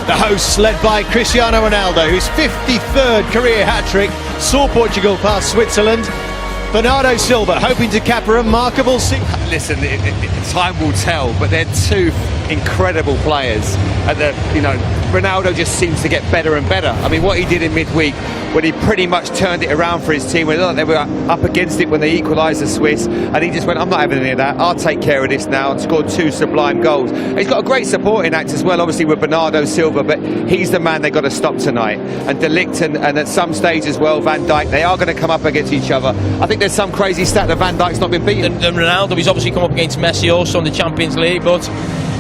The hosts, led by Cristiano Ronaldo, whose 53rd career hat-trick saw Portugal past Switzerland. Bernardo Silva hoping to cap a remarkable Listen, time will tell, but they're two incredible players. And Ronaldo just seems to get better and better. I mean, what he did in midweek, when he pretty much turned it around for his team, when they were up against it when they equalised the Swiss, and he just went, I'm not having any of that, I'll take care of this now, and scored two sublime goals. He's got a great supporting act as well, obviously with Bernardo Silva, but he's the man they've got to stop tonight. And De Ligt and at some stage as well, Van Dijk, they are going to come up against each other. I think there's some crazy stat that Van Dijk's not been beaten. And Ronaldo, he's obviously come up against Messi also in the Champions League, but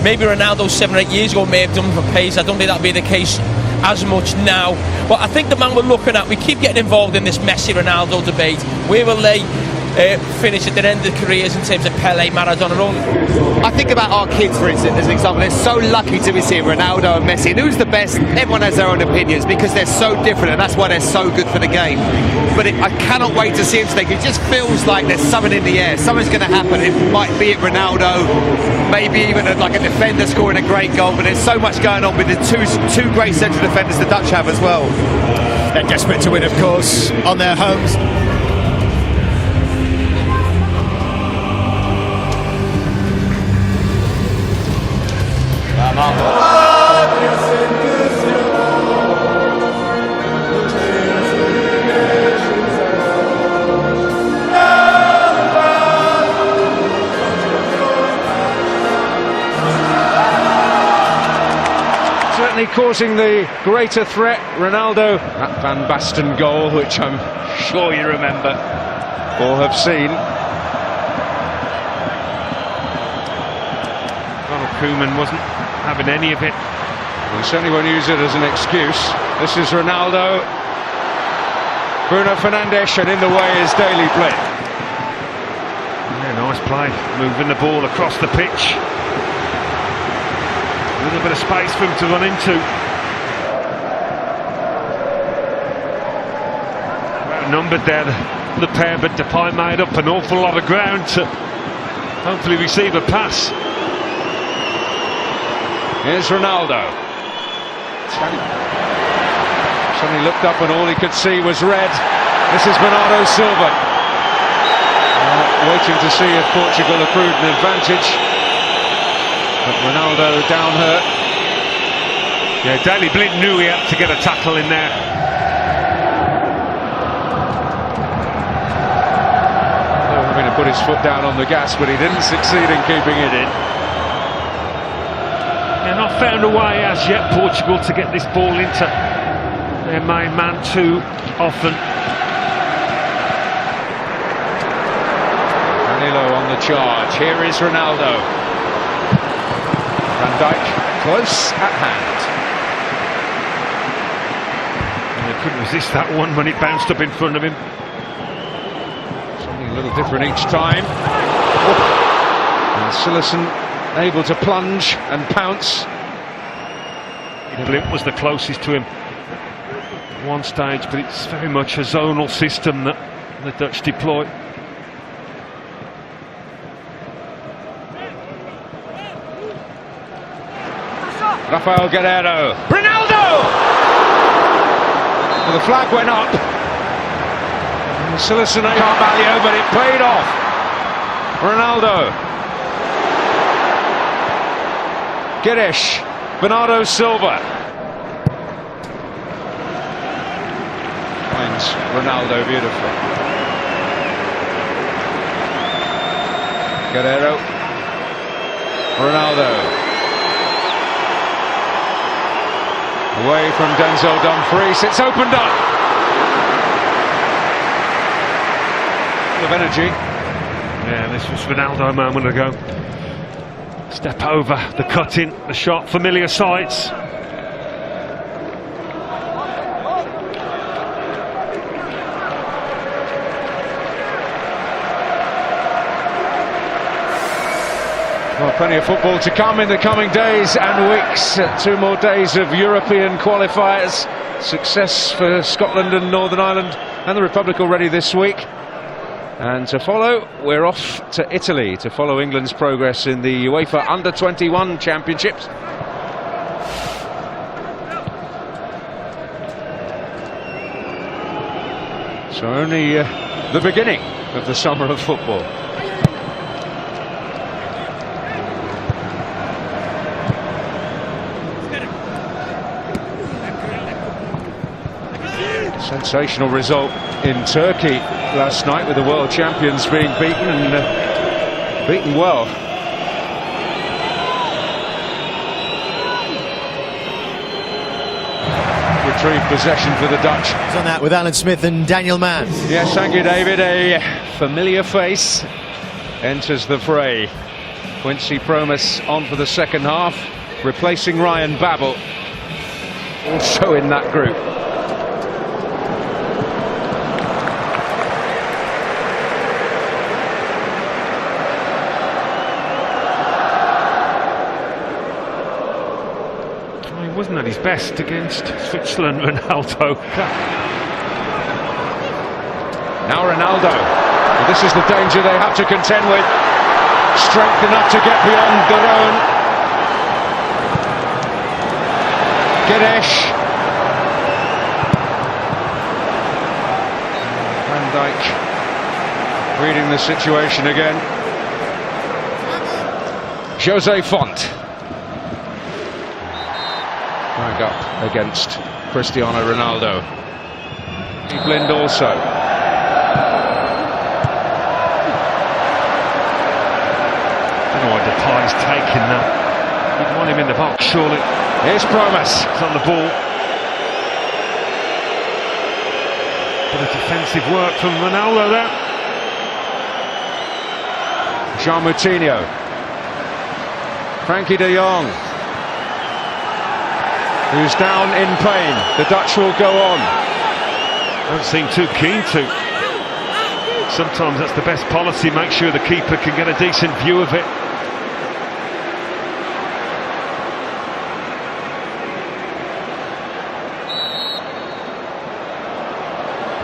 maybe Ronaldo 7 or 8 years ago may have done for pace. I don't think that'll be the case as much now. But I think the man we're looking at, we keep getting involved in this Messi-Ronaldo debate. Where will they finish at the end of their careers in terms of Pele, Maradona? I think about our kids, for instance, as an example. They're so lucky to be seeing Ronaldo and Messi. And who's the best? Everyone has their own opinions because they're so different, and that's why they're so good for the game. But I cannot wait to see them today. It just feels like there's something in the air. Something's going to happen. It might be Ronaldo, maybe even like a defender scoring a great goal. But there's so much going on with the two great central defenders the Dutch have as well. They're desperate to win, of course, on their homes. Certainly causing the greater threat, Ronaldo. That Van Basten goal, which I'm sure you remember or have seen. Ronald Koeman wasn't having any of it. We certainly won't use it as an excuse. This is Ronaldo. Bruno Fernandes, and in the way is Daley Blind. Yeah, nice play, moving the ball across the pitch. A little bit of space for him to run into. Outnumbered there, the pair, but Depay made up an awful lot of ground to hopefully receive a pass. Here's Ronaldo. Suddenly looked up and all he could see was red. This is Bernardo Silva. Waiting to see if Portugal accrued an advantage. But Ronaldo down hurt. Yeah, Daley Blind knew he had to get a tackle in there. Having to put his foot down on the gas, but he didn't succeed in keeping it in. They're not found a way as yet, Portugal, to get this ball into their main man too often. Danilo on the charge. Here is Ronaldo. Van Dijk close at hand. And they couldn't resist that one when it bounced up in front of him. Something a little different each time. And Silerson able to plunge and pounce. Blind was the closest to him at one stage, but it's very much a zonal system that the Dutch deploy. Rafael Guerreiro. Ronaldo! Well, the flag went up. Silerson Carvalho, but it paid off. Ronaldo. Guedes. Bernardo Silva. Finds Ronaldo beautifully. Guerreiro. Ronaldo. Away from Denzel Dumfries, it's opened up. Full of energy. Yeah, this was Ronaldo a moment ago. Step over, the cut-in, the shot, familiar sights. Well, plenty of football to come in the coming days and weeks. 2 more days of European qualifiers. Success for Scotland and Northern Ireland and the Republic already this week. And to follow, we're off to Italy to follow England's progress in the UEFA Under-21 Championships. So only the beginning of the summer of football. Sensational result in Turkey last night, with the world champions being beaten, and beaten well. Retrieved possession for the Dutch. He's on that with Alan Smith and Daniel Mann. Yes, thank you, David. A familiar face enters the fray. Quincy Promes on for the second half, replacing Ryan Babel, also in that group. Wasn't at his best against Switzerland, Ronaldo. Now Ronaldo. Well, this is the danger they have to contend with. Strength enough to get beyond their own. Guedes. Van Dijk reading the situation again. Jose Font. Back up against Cristiano Ronaldo. Blind also. I don't know why Depay's taking that. You'd want him in the box, surely. Here's Promes. He's on the ball. Bit of defensive work from Ronaldo there. Jean Moutinho. Frankie de Jong, who's down in pain. The Dutch will go on. Don't seem too keen to. Sometimes that's the best policy, make sure the keeper can get a decent view of it.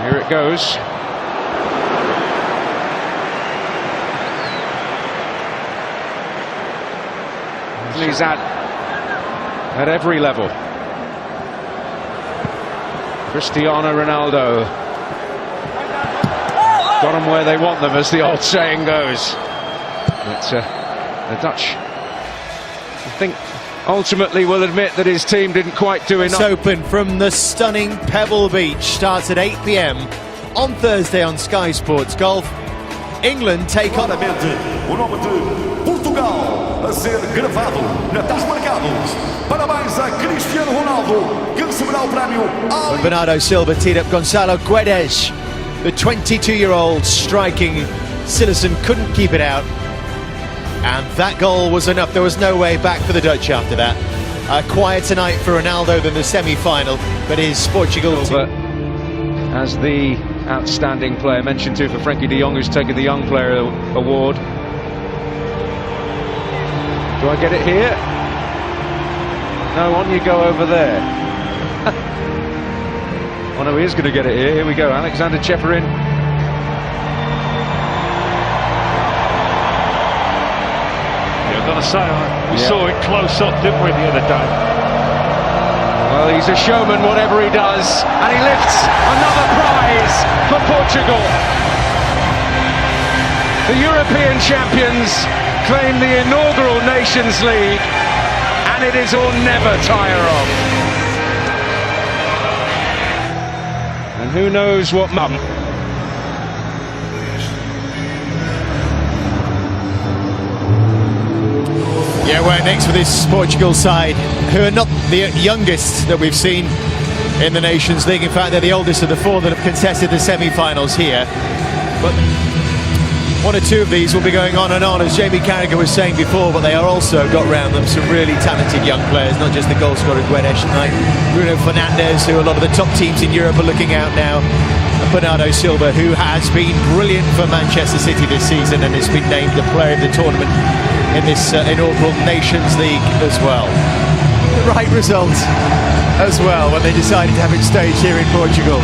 Here it goes. He's at every level. Cristiano Ronaldo. Got them where they want them, as the old saying goes. But the Dutch, I think, ultimately will admit that his team didn't quite do enough. It's open from the stunning Pebble Beach. Starts at 8 PM on Thursday on Sky Sports Golf. England take on... O nome de Portugal a ser gravado na tais marcados. Parabéns a Cristiano Ronaldo, que receberá o prémio. When Bernardo Silva teed up Gonçalo Guedes, the 22-year-old striking citizen couldn't keep it out. And that goal was enough. There was no way back for the Dutch after that. A quieter night for Ronaldo than the semi-final, but his Portugal team... As the outstanding player, mentioned too for Frankie de Jong, who's taken the Young Player Award. Do I get it here? No, on you go over there. Oh no, he is going to get it here. Here we go, Alexander Cheferin. Yeah, I've got to say, we saw it close up, didn't we, the other day? Well, he's a showman, whatever he does, and he lifts another prize for Portugal. The European champions claim the inaugural Nations League, and it is all never tire of. And who knows what mum. Yeah, we're next for this Portugal side, who are not the youngest that we've seen in the Nations League. In fact, they're the oldest of the four that have contested the semi-finals here. But one or two of these will be going on and on, as Jamie Carragher was saying before, but they are also got round them some really talented young players, not just the goal scorer Guedes tonight, Bruno Fernandes, who a lot of the top teams in Europe are looking out now, and Bernardo Silva, who has been brilliant for Manchester City this season and has been named the player of the tournament in this inaugural Nations League as well. The right result as well when they decided to have it staged here in Portugal.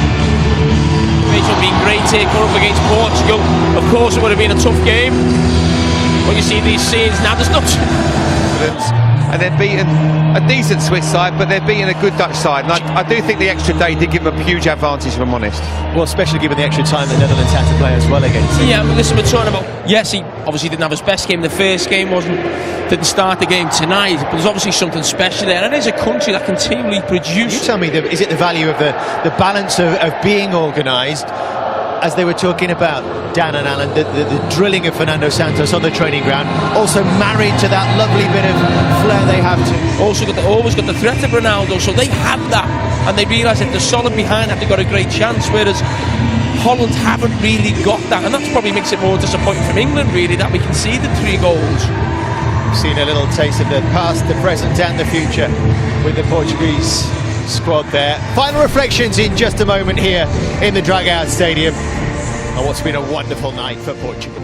Me, preparation would have been great here, going up against Portugal. Of course, it would have been a tough game. But you see these scenes now, there's not... And they're beating a decent Swiss side, but they're beating a good Dutch side. And I do think the extra day did give them a huge advantage, if I'm honest. Well, especially given the extra time that Netherlands had to play as well against him. Yeah, but listen, we're talking about... Yes, he obviously didn't have his best game. The first game didn't start the game tonight, but there's obviously something special there. And it is a country that continually produce... You tell me, is it the value of the balance of being organised, as they were talking about, Dan and Alan, the drilling of Fernando Santos on the training ground, also married to that lovely bit of flair they have too. Always got the threat of Ronaldo, so they have that, and they realise if they're solid behind that, they've got a great chance, whereas Holland haven't really got that, and that probably makes it more disappointing from England, really, that we can see the 3 goals. We've seen a little taste of the past, the present and the future with the Portuguese squad there. Final reflections in just a moment here in the Dragao Stadium on what's been a wonderful night for Portugal.